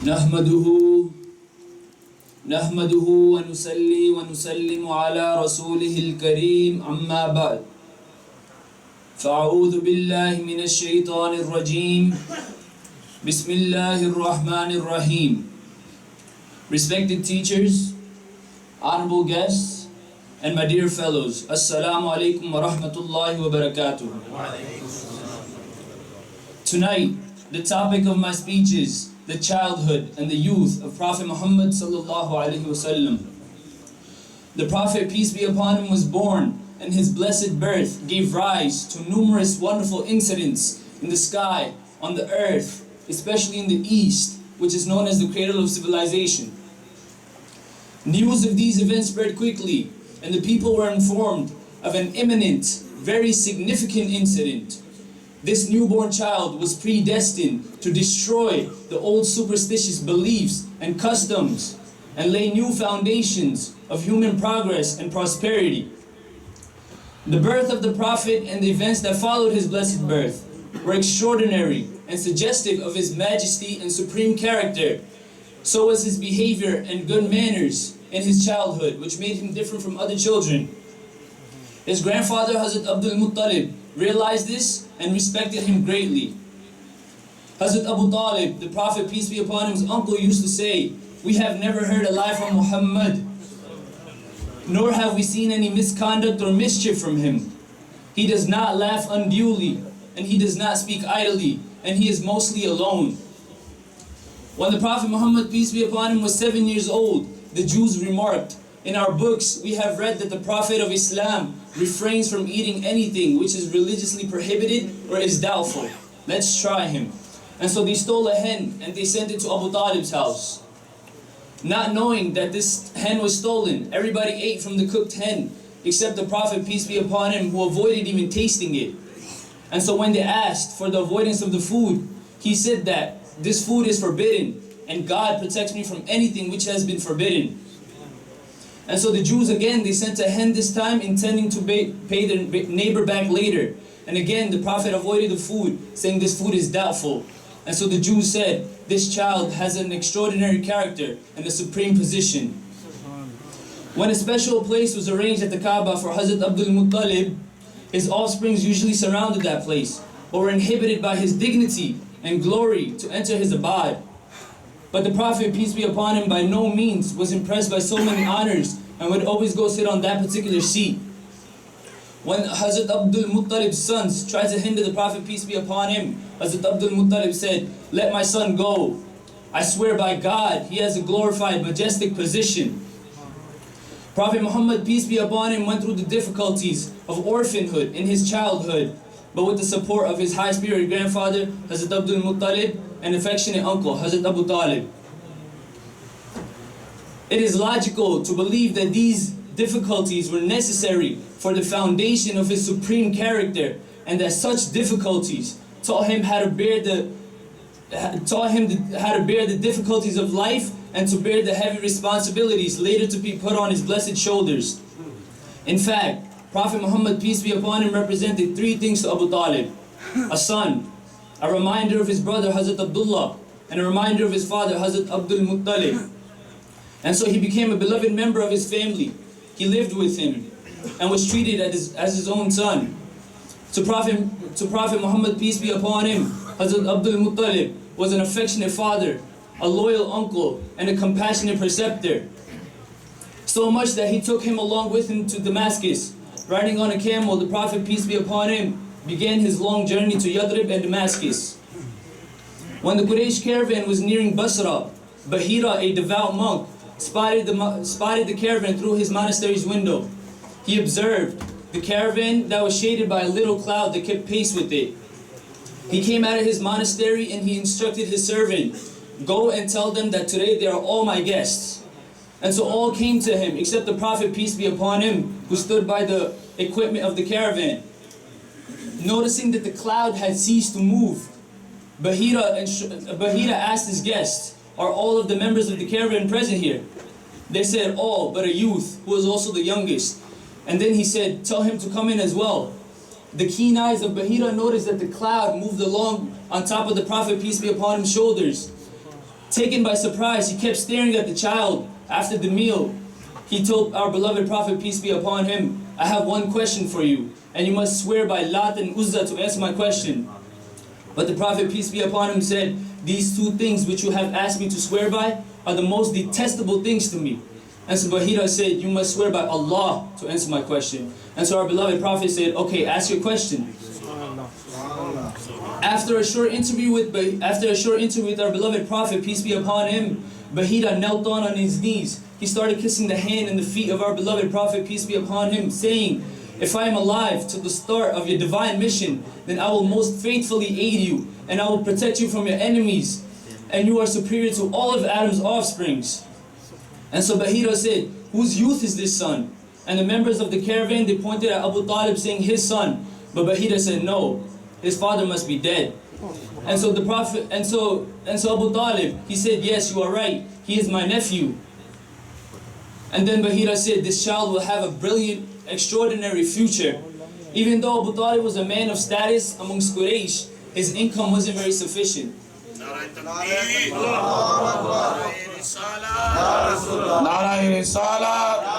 نحمده ونصلي ونسلم على رسوله الكريم أما بعد فأعوذ بالله من الشيطان الرجيم بسم الله الرحمن الرحيم. Respected teachers, honorable guests, and my dear fellows, Assalamu alaikum wa rahmatullahi wa barakatuh. Tonight, the topic of my speech is the childhood and the youth of Prophet Muhammad sallallahu alaihi wasallam. The Prophet, peace be upon him, was born, and his blessed birth gave rise to numerous wonderful incidents in the sky, on the earth, especially in the east, which is known as the cradle of civilization. News of these events spread quickly, and the people were informed of an imminent, very significant incident. This newborn child was predestined to destroy the old superstitious beliefs and customs and lay new foundations of human progress and prosperity. The birth of the Prophet and the events that followed his blessed birth were extraordinary and suggestive of his majesty and supreme character. So was his behavior and good manners in his childhood, which made him different from other children. His grandfather, Hazrat Abdul Muttalib, realized this and respected him greatly. Hazrat Abu Talib, the Prophet, peace be upon him's uncle, used to say, "We have never heard a lie from Muhammad, nor have we seen any misconduct or mischief from him. He does not laugh unduly, and he does not speak idly, and he is mostly alone." When the Prophet Muhammad, peace be upon him, was 7 years old, the Jews remarked, "In our books we have read that the Prophet of Islam refrains from eating anything which is religiously prohibited or is doubtful. Let's try him." And so they stole a hen and they sent it to Abu Talib's house. Not knowing that this hen was stolen, everybody ate from the cooked hen except the Prophet, peace be upon him, who avoided even tasting it. And so when they asked for the avoidance of the food, he said that this food is forbidden and God protects me from anything which has been forbidden. And so the Jews again, they sent a hen this time, intending to pay their neighbor back later. And again, the Prophet avoided the food, saying this food is doubtful. And so the Jews said, "This child has an extraordinary character and a supreme position." When a special place was arranged at the Kaaba for Hazrat Abdul Muttalib, his offsprings usually surrounded that place, but were inhibited by his dignity and glory to enter his abode. But the Prophet, peace be upon him, by no means was impressed by so many honors and would always go sit on that particular seat. When Hazrat Abdul Muttalib's sons tried to hinder the Prophet, peace be upon him, Hazrat Abdul Muttalib said, "Let my son go. I swear by God, he has a glorified, majestic position." Prophet Muhammad, peace be upon him, went through the difficulties of orphanhood in his childhood, but with the support of his high-spirited grandfather, Hazrat Abdul Muttalib, and affectionate uncle, Hazrat Abu Talib. It is logical to believe that these difficulties were necessary for the foundation of his supreme character, and that such difficulties taught him how to bear the difficulties of life and to bear the heavy responsibilities later to be put on his blessed shoulders. In fact, Prophet Muhammad, peace be upon him, represented three things to Abu Talib: a son, a reminder of his brother Hazrat Abdullah, and a reminder of his father Hazrat Abdul Muttalib. And so he became a beloved member of his family. He lived with him and was treated as his own son. To Prophet Muhammad, peace be upon him, Hazrat Abdul Muttalib was an affectionate father, a loyal uncle, and a compassionate preceptor. So much that he took him along with him to Damascus. Riding on a camel, the Prophet, peace be upon him, began his long journey to Yathrib and Damascus. When the Quraysh caravan was nearing Basra, Bahira, a devout monk, spotted the caravan through his monastery's window. He observed the caravan that was shaded by a little cloud that kept pace with it. He came out of his monastery and he instructed his servant, "Go and tell them that today they are all my guests." And so all came to him except the Prophet, peace be upon him, who stood by the equipment of the caravan. Noticing that the cloud had ceased to move, Bahira asked his guests, "Are all of the members of the caravan present here?" They said, "All but a youth who was also the youngest." And then he said, "Tell him to come in as well." The keen eyes of Bahira noticed that the cloud moved along on top of the Prophet, peace be upon him, shoulders. Taken by surprise, he kept staring at the child. After the meal, he told our beloved Prophet, peace be upon him, I have one question for you, and you must swear by Lat and Uzza to answer my question. But the Prophet, peace be upon him, said, these two things which you have asked me to swear by are the most detestable things to me. And so Bahira said, you must swear by Allah to answer my question. And so our beloved Prophet said, okay, ask your question. After a short interview with our beloved Prophet, peace be upon him, Bahira knelt down on his knees. He started kissing the hand and the feet of our beloved Prophet, peace be upon him, saying, if I am alive till the start of your divine mission, then I will most faithfully aid you, and I will protect you from your enemies, and you are superior to all of Adam's offsprings. And so Bahira said, whose youth is this son? And the members of the caravan, they pointed at Abu Talib saying, his son. But Bahira said, no, his father must be dead. And so the Prophet, and so Abu Talib, he said, yes, you are right, he is my nephew. And then Bahira said, this child will have a brilliant, extraordinary future. Even though Abu Talib was a man of status amongst Quraysh, his income wasn't very sufficient. Nara Risala.